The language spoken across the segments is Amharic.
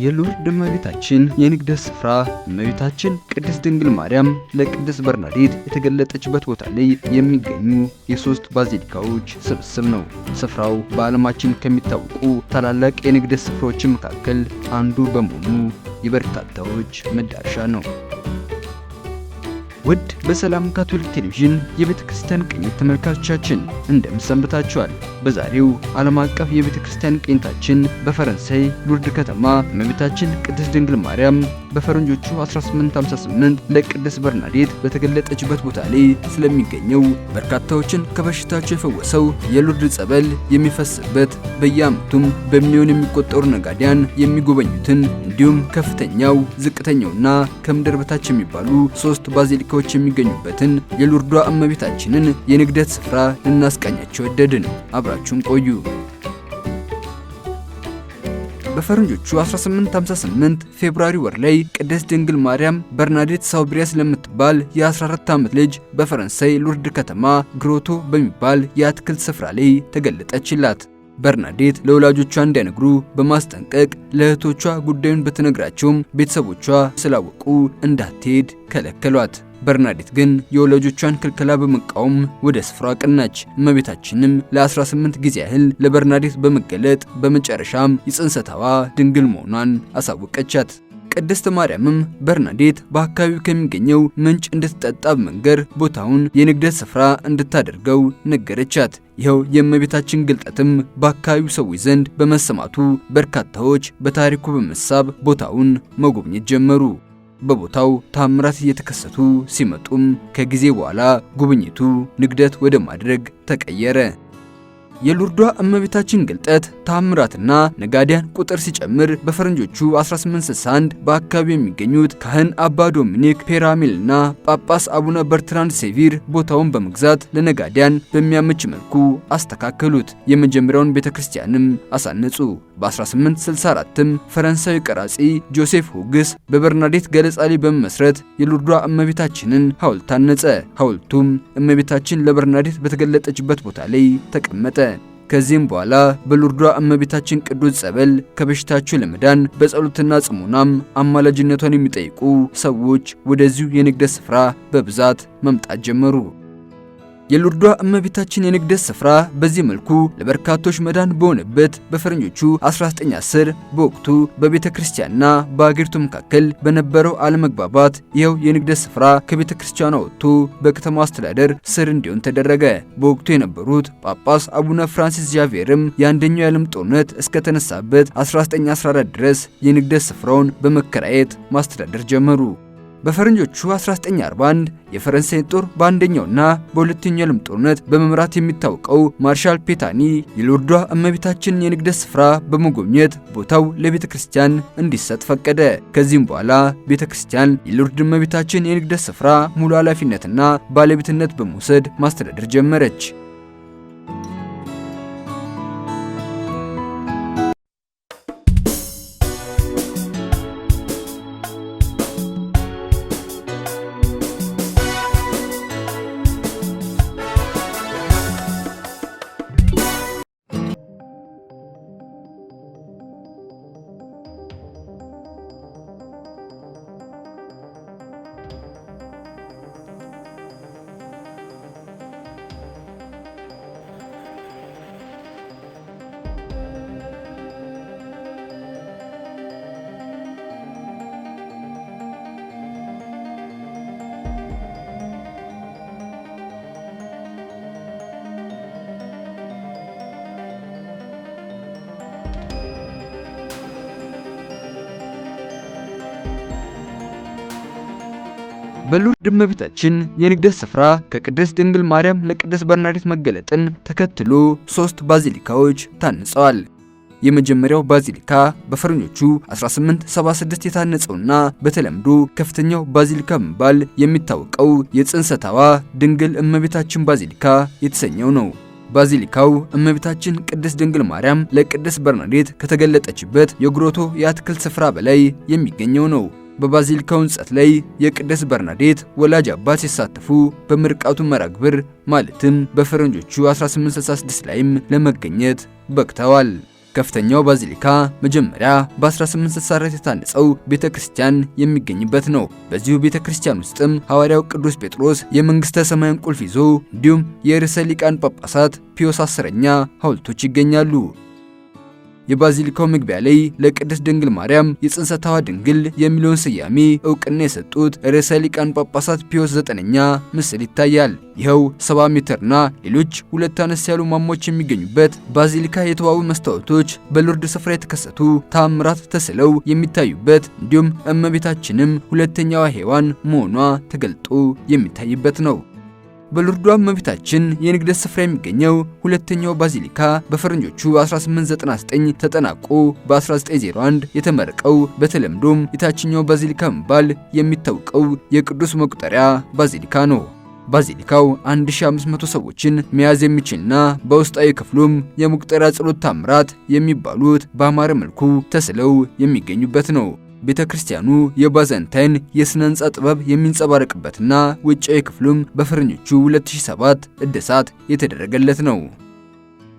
የሎርድ እመቤታችን የንግደት ስፍራ እመቤታችን ቅድስት ድንግል ማርያም ለቅድስት በርናዴት የተገለጠችበት ቦታ ላይ የሚገኙ የሶስት ባዚሊካዎች ስብስብ ነው። ስፍራው በዓለማችን ከሚታወቁ ታላላቅ የንግደት ስፍራዎች መካከል አንዱ በመሆኑ የበርካታዎች መዳረሻ ነው። ውድ በሰላም ካቶሊክ ቴሌቪዥን የቤተክርስቲያን ቅኝት ተመልካቾቻችን እንደምን ሰንብታችኋል? በዛሬው ዓለም አቀፍ የቤተክርስቲያን ቅኝታችን በፈረንሳይ ሉርድ ከተማ እመቤታችን ቅድስት ድንግል ማርያም በፈረንጆቹ 1858 ለቅድስት በርናዴት በተገለጠችበት ቦታ ላይ ስለሚገኘው በርካታዎችን ከበሽታቸው የፈወሰው የሉርድ ጸበል የሚፈስበት በየዓመቱም በሚሊዮን የሚቆጠሩ ነጋዴያን የሚጎበኙትን እንዲሁም ከፍተኛው ዝቅተኛውና ከምድር በታች የሚባሉ ሶስት ባዚሊካዎች የሚገኙበትን የሉርዷ እመቤታችንን የንግደት ስፍራ ልናስቃኛቸው ወደድን። አብራችሁን ቆዩ። በፈረንጆቹ 1858 ፌብሩዋሪ ወር ላይ ቅድስት ድንግል ማርያም በርናዴት ሳውብሪያስ ለምትባል የ14 ዓመት ልጅ በፈረንሳይ ሉርድ ከተማ ግሮቶ በሚባል የአትክልት ስፍራ ላይ ተገለጠችላት። በርናዴት ለወላጆቿ እንዳይነግሩ በማስጠንቀቅ ለእህቶቿ ጉዳዩን በተነግራቸውም ቤተሰቦቿ ስላወቁ እንዳትሄድ ከለከሏት። በርናዴት ግን የወላጆቿን ክልከላ በመቃወም ወደ ስፍራው አቀናች። እመቤታችንም ለ18 ጊዜ ያህል ለበርናዴት በመገለጥ በመጨረሻም የጽንሰታዋ ድንግል መሆኗን አሳወቀቻት። ቅድስት ማርያምም በርናዴት በአካባቢው ከሚገኘው ምንጭ እንድትጠጣ በመንገር ቦታውን የንግደት ስፍራ እንድታደርገው ነገረቻት። ይኸው የእመቤታችን ግልጠትም በአካባቢው ሰዎች ዘንድ በመሰማቱ በርካታዎች በታሪኩ በመሳብ ቦታውን መጎብኘት ጀመሩ። በቦታው ታምራት እየተከሰቱ ሲመጡም ከጊዜ በኋላ ጉብኝቱ ንግደት ወደ ማድረግ ተቀየረ። የሉርዷ እመቤታችን ግልጠት ታምራትና ነጋዴያን ቁጥር ሲጨምር በፈረንጆቹ 1861 በአካባቢው የሚገኙት ካህን አባ ዶሚኒክ ፔራሜልና ጳጳስ አቡነ በርትራንድ ሴቪር ቦታውን በመግዛት ለነጋዴያን በሚያመች መልኩ አስተካከሉት። የመጀመሪያውን ቤተክርስቲያንም አሳነጹ። በ1864ም ፈረንሳዊ ቀራጺ ጆሴፍ ሁግስ በበርናዴት ገለጻ ላይ በመመስረት የሉርዷ እመቤታችንን ሐውልት አነጸ። ሐውልቱም እመቤታችን ለበርናዴት በተገለጠችበት ቦታ ላይ ተቀመጠ። ከዚህም በኋላ በሉርዷ እመቤታችን ቅዱስ ጸበል ከበሽታቸው ለመዳን በጸሎትና ጽሞናም አማላጅነቷን የሚጠይቁ ሰዎች ወደዚሁ የንግደት ስፍራ በብዛት መምጣት ጀመሩ። የሉርዷ እመቤታችን የንግደት ስፍራ በዚህ መልኩ ለበርካቶች መዳን በሆነበት በፈረንጆቹ 1910 በወቅቱ በቤተ ክርስቲያንና በአገሪቱ መካከል በነበረው አለመግባባት ይኸው የንግደት ስፍራ ከቤተ ክርስቲያኗ ወጥቶ በከተማ አስተዳደር ስር እንዲሆን ተደረገ። በወቅቱ የነበሩት ጳጳስ አቡነ ፍራንሲስ ዣቬርም የአንደኛው የዓለም ጦርነት እስከተነሳበት 1914 ድረስ የንግደት ስፍራውን በመከራየት ማስተዳደር ጀመሩ። በፈረንጆቹ 1941 የፈረንሳይ ጦር በአንደኛውና በሁለተኛው የዓለም ጦርነት በመምራት የሚታወቀው ማርሻል ፔታኒ የሉርዷ እመቤታችን የንግደት ስፍራ በመጎብኘት ቦታው ለቤተ ክርስቲያን እንዲሰጥ ፈቀደ። ከዚህም በኋላ ቤተ ክርስቲያን የሉርድ እመቤታችን የንግደት ስፍራ ሙሉ ኃላፊነትና ባለቤትነት በመውሰድ ማስተዳደር ጀመረች። በሉርድ እመቤታችን የንግደት ስፍራ ከቅድስት ድንግል ማርያም ለቅድስት በርናዴት መገለጥን ተከትሎ ሶስት ባዚሊካዎች ታንጸዋል። የመጀመሪያው ባዚሊካ በፈረንጆቹ 1876 የታነጸውና በተለምዶ ከፍተኛው ባዚሊካ በመባል የሚታወቀው የጽንሰታዋ ድንግል እመቤታችን ባዚሊካ የተሰኘው ነው። ባዚሊካው እመቤታችን ቅድስት ድንግል ማርያም ለቅድስት በርናዴት ከተገለጠችበት የግሮቶ የአትክልት ስፍራ በላይ የሚገኘው ነው። በባዚሊካው ሕንጻት ላይ የቅድስት በርናዴት ወላጅ አባት ሲሳተፉ በምርቃቱ መራግብር ማለትም በፈረንጆቹ 1866 ላይም ለመገኘት በቅተዋል። ከፍተኛው ባዚሊካ መጀመሪያ በ1864 የታነጸው ቤተክርስቲያን የሚገኝበት ነው። በዚሁ ቤተክርስቲያን ውስጥም ሐዋርያው ቅዱስ ጴጥሮስ የመንግስተ ሰማያን ቁልፍ ይዞ እንዲሁም የርዕሰ ሊቃነ ጳጳሳት ፒዮስ 10ኛ ሐውልቶች ይገኛሉ። የባዚሊካው መግቢያ ላይ ለቅድስት ድንግል ማርያም የጽንሰቷ ድንግል የሚለውን ስያሜ እውቅና የሰጡት ርዕሰ ሊቃነ ጳጳሳት ፒዮስ 9ኛ ምስል ይታያል። ይኸው 70 ሜትርና ሌሎች ሁለት አነስ ያሉ ማማዎች የሚገኙበት ባዚሊካ የተዋቡ መስታወቶች በሎርድ ስፍራ የተከሰቱ ተአምራት ተስለው የሚታዩበት እንዲሁም እመቤታችንም ሁለተኛዋ ሔዋን መሆኗ ተገልጦ የሚታይበት ነው። በሎርዷ እመቤታችን የንግደት ስፍራ የሚገኘው ሁለተኛው ባዚሊካ በፈረንጆቹ 1899 ተጠናቆ በ1901 የተመረቀው በተለምዶም የታችኛው ባዚሊካ መባል የሚታወቀው የቅዱስ መቁጠሪያ ባዚሊካ ነው። ባዚሊካው 1500 ሰዎችን መያዝ የሚችልና በውስጣዊ ክፍሉም የመቁጠሪያ ጸሎት ታምራት የሚባሉት በአማረ መልኩ ተስለው የሚገኙበት ነው። ቤተክርስቲያኑ የባዛንታይን የሥነ ሕንጻ ጥበብ የሚንጸባረቅበትና ውጫዊ ክፍሉም በፈረንጆቹ 2007 እድሳት የተደረገለት ነው።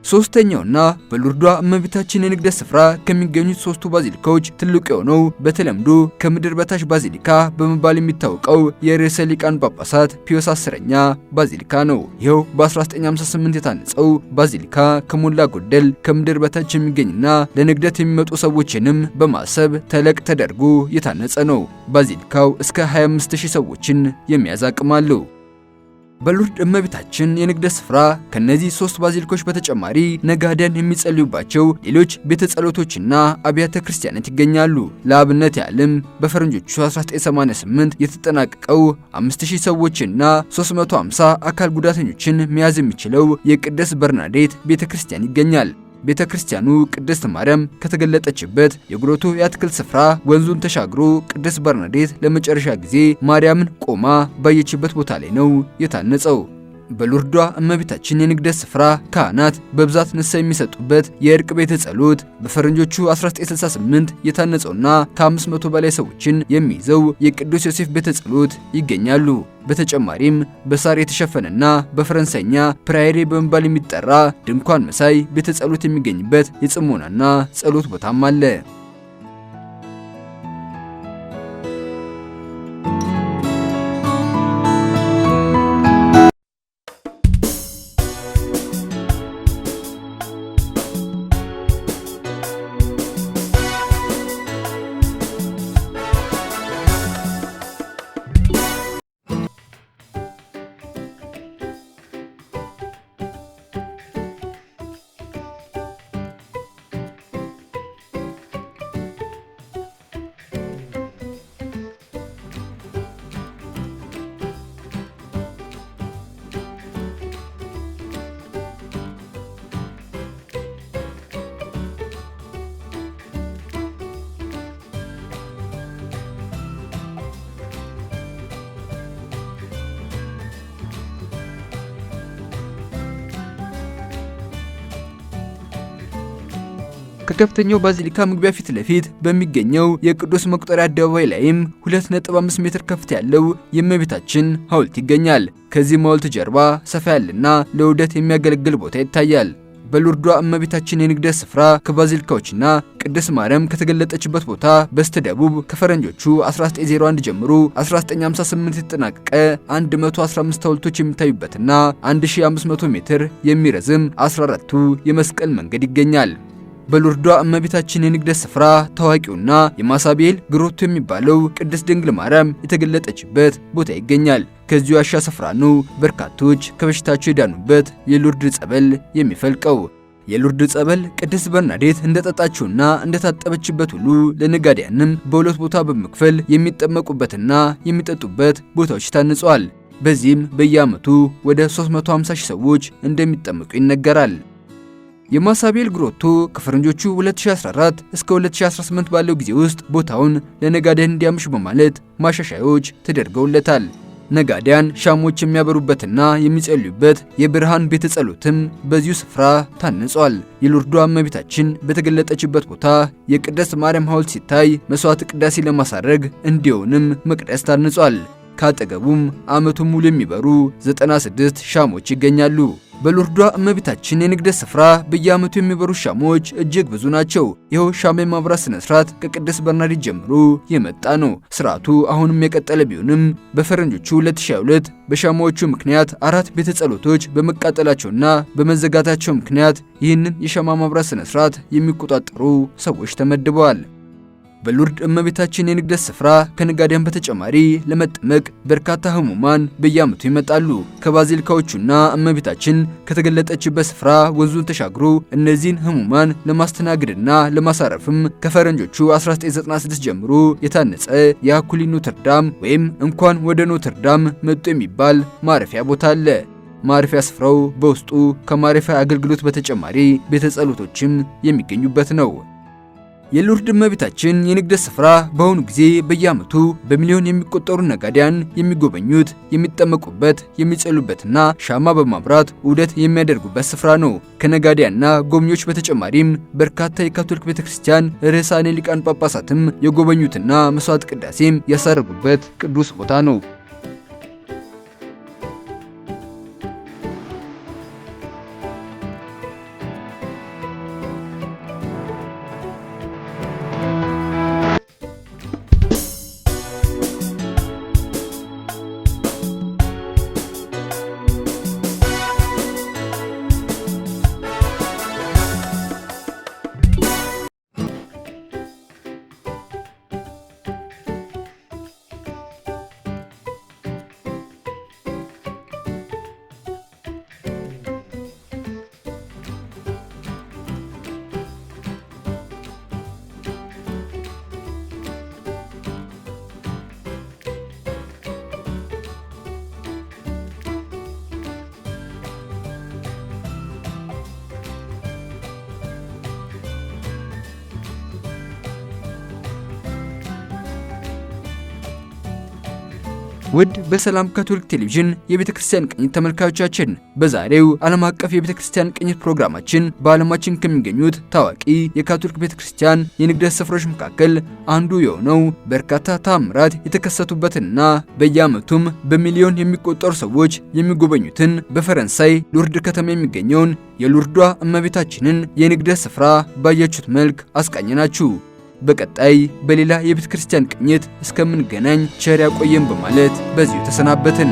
ሶስተኛውና በሎርዷ እመቤታችን የንግደት ስፍራ ከሚገኙት ሶስቱ ባዚሊካዎች ትልቁ የሆነው በተለምዶ ከምድር በታች ባዚሊካ በመባል የሚታወቀው የርዕሰ ሊቃነ ጳጳሳት ፒዮስ 10ኛ ባዚሊካ ነው። ይኸው በ1958 የታነጸው ባዚሊካ ከሞላ ጎደል ከምድር በታች የሚገኝና ለንግደት የሚመጡ ሰዎችንም በማሰብ ተለቅ ተደርጎ የታነጸ ነው። ባዚሊካው እስከ 25000 ሰዎችን የሚያዝ አቅም አለው። በሎርድ እመቤታችን የንግደት ስፍራ ከነዚህ ሶስት ባዚሊካዎች በተጨማሪ ነጋዴያን የሚጸልዩባቸው ሌሎች ቤተ ጸሎቶችና አብያተ ክርስቲያናት ይገኛሉ። ለአብነት ያህልም በፈረንጆቹ 1988 የተጠናቀቀው 5000 ሰዎችና 350 አካል ጉዳተኞችን መያዝ የሚችለው የቅድስት በርናዴት ቤተክርስቲያን ይገኛል። ቤተክርስቲያኑ ቅድስት ማርያም ከተገለጠችበት የግሮቶ የአትክልት ስፍራ ወንዙን ተሻግሮ ቅድስት በርናዴት ለመጨረሻ ጊዜ ማርያምን ቆማ ባየችበት ቦታ ላይ ነው የታነጸው። በሎርዷ እመቤታችን የንግደት ስፍራ ካህናት በብዛት ንስሐ የሚሰጡበት የእርቅ ቤተ ጸሎት በፈረንጆቹ 1968 የታነጸውና ከ500 በላይ ሰዎችን የሚይዘው የቅዱስ ዮሴፍ ቤተ ጸሎት ይገኛሉ። በተጨማሪም በሳር የተሸፈነና በፈረንሳይኛ ፕራይሬ በመባል የሚጠራ ድንኳን መሳይ ቤተ ጸሎት የሚገኝበት የጽሞናና ጸሎት ቦታም አለ። ከከፍተኛው ባዚሊካ መግቢያ ፊት ለፊት በሚገኘው የቅዱስ መቁጠሪያ አደባባይ ላይም 2.5 ሜትር ከፍታ ያለው የእመቤታችን ሐውልት ይገኛል። ከዚህ ሐውልት ጀርባ ሰፋ ያለና ለውደት የሚያገለግል ቦታ ይታያል። በሎርዷ እመቤታችን የንግደት ስፍራ ከባዚሊካዎችና ቅድስት ማርያም ከተገለጠችበት ቦታ በስተደቡብ ከፈረንጆቹ 1901 ጀምሮ 1958 የተጠናቀቀ 115 ሐውልቶች የሚታዩበትና 1500 ሜትር የሚረዝም 14ቱ የመስቀል መንገድ ይገኛል። በሎርዷ እመቤታችን የንግደት ስፍራ ታዋቂውና የማሳቤል ግሮቶ የሚባለው ቅድስት ድንግል ማርያም የተገለጠችበት ቦታ ይገኛል። ከዚሁ ዋሻ ስፍራ ነው በርካቶች ከበሽታቸው የዳኑበት የሎርድ ጸበል የሚፈልቀው። የሎርድ ጸበል ቅድስት በርናዴት እንደጠጣችውና እንደታጠበችበት ሁሉ ለነጋዴያንም በሁለት ቦታ በመክፈል የሚጠመቁበትና የሚጠጡበት ቦታዎች ታንጸዋል። በዚህም በየዓመቱ ወደ 350 ሺህ ሰዎች እንደሚጠመቁ ይነገራል። የማሳቤል ግሮቶ ከፈረንጆቹ 2014 እስከ 2018 ባለው ጊዜ ውስጥ ቦታውን ለነጋዴያን እንዲያመሽ በማለት ማሻሻያዎች ተደርገውለታል። ነጋዴያን ሻሞች የሚያበሩበትና የሚጸልዩበት የብርሃን ቤተ ጸሎትም በዚሁ ስፍራ ታንጿል። የሎርዷ እመቤታችን በተገለጠችበት ቦታ የቅድስት ማርያም ሐውልት ሲታይ መስዋዕት ቅዳሴ ለማሳረግ እንዲሆንም መቅደስ ታንጿል። ካጠገቡም ዓመቱን ሙሉ የሚበሩ 96 ሻሞች ይገኛሉ። በሎርዷ እመቤታችን የንግደት ስፍራ በየዓመቱ የሚበሩ ሻሞች እጅግ ብዙ ናቸው። ይኸው ሻማ የማብራት ስነ ስርዓት ከቅድስት በርናዲት ጀምሮ የመጣ ነው። ስርዓቱ አሁንም የቀጠለ ቢሆንም በፈረንጆቹ 2022 በሻማዎቹ ምክንያት 4 ቤተ ጸሎቶች በመቃጠላቸውና በመዘጋታቸው ምክንያት ይህንን የሻማ ማብራት ስነ ስርዓት የሚቆጣጠሩ ሰዎች ተመድበዋል። በሎርድ እመቤታችን የንግደት ስፍራ ከነጋዴያን በተጨማሪ ለመጠመቅ በርካታ ህሙማን በየዓመቱ ይመጣሉ። ከባዚሊካዎቹና እመቤታችን ከተገለጠችበት ስፍራ ወንዙን ተሻግሮ እነዚህን ህሙማን ለማስተናገድና ለማሳረፍም ከፈረንጆቹ 1996 ጀምሮ የታነጸ የአኩሊን ኖትርዳም ወይም እንኳን ወደ ኖትርዳም መጡ የሚባል ማረፊያ ቦታ አለ። ማረፊያ ስፍራው በውስጡ ከማረፊያ አገልግሎት በተጨማሪ ቤተ ጸሎቶችም የሚገኙበት ነው። የሎርድ እመቤታችን የንግደት ስፍራ በአሁኑ ጊዜ በየዓመቱ በሚሊዮን የሚቆጠሩ ነጋዴያን የሚጎበኙት፣ የሚጠመቁበት፣ የሚጸሉበትና ሻማ በማብራት ውደት የሚያደርጉበት ስፍራ ነው። ከነጋዴያንና ጎብኚዎች በተጨማሪም በርካታ የካቶሊክ ቤተክርስቲያን ርዕሳነ ሊቃነ ጳጳሳትም የጎበኙትና መስዋዕት ቅዳሴም ያሳረጉበት ቅዱስ ቦታ ነው። ውድ በሰላም ካቶሊክ ቴሌቪዥን የቤተክርስቲያን ቅኝት ተመልካቾቻችን በዛሬው ዓለም አቀፍ የቤተክርስቲያን ቅኝት ፕሮግራማችን በዓለማችን ከሚገኙት ታዋቂ የካቶሊክ ቤተክርስቲያን የንግደት ስፍራዎች መካከል አንዱ የሆነው በርካታ ተአምራት የተከሰቱበትና በየዓመቱም በሚሊዮን የሚቆጠሩ ሰዎች የሚጎበኙትን በፈረንሳይ ሎርድ ከተማ የሚገኘውን የሎርዷ እመቤታችንን የንግደት ስፍራ ባያችሁት መልክ አስቃኘናችሁ። በቀጣይ በሌላ የቤተ ክርስቲያን ቅኝት እስከምንገናኝ ቸር ያቆየን በማለት በዚሁ ተሰናበትን።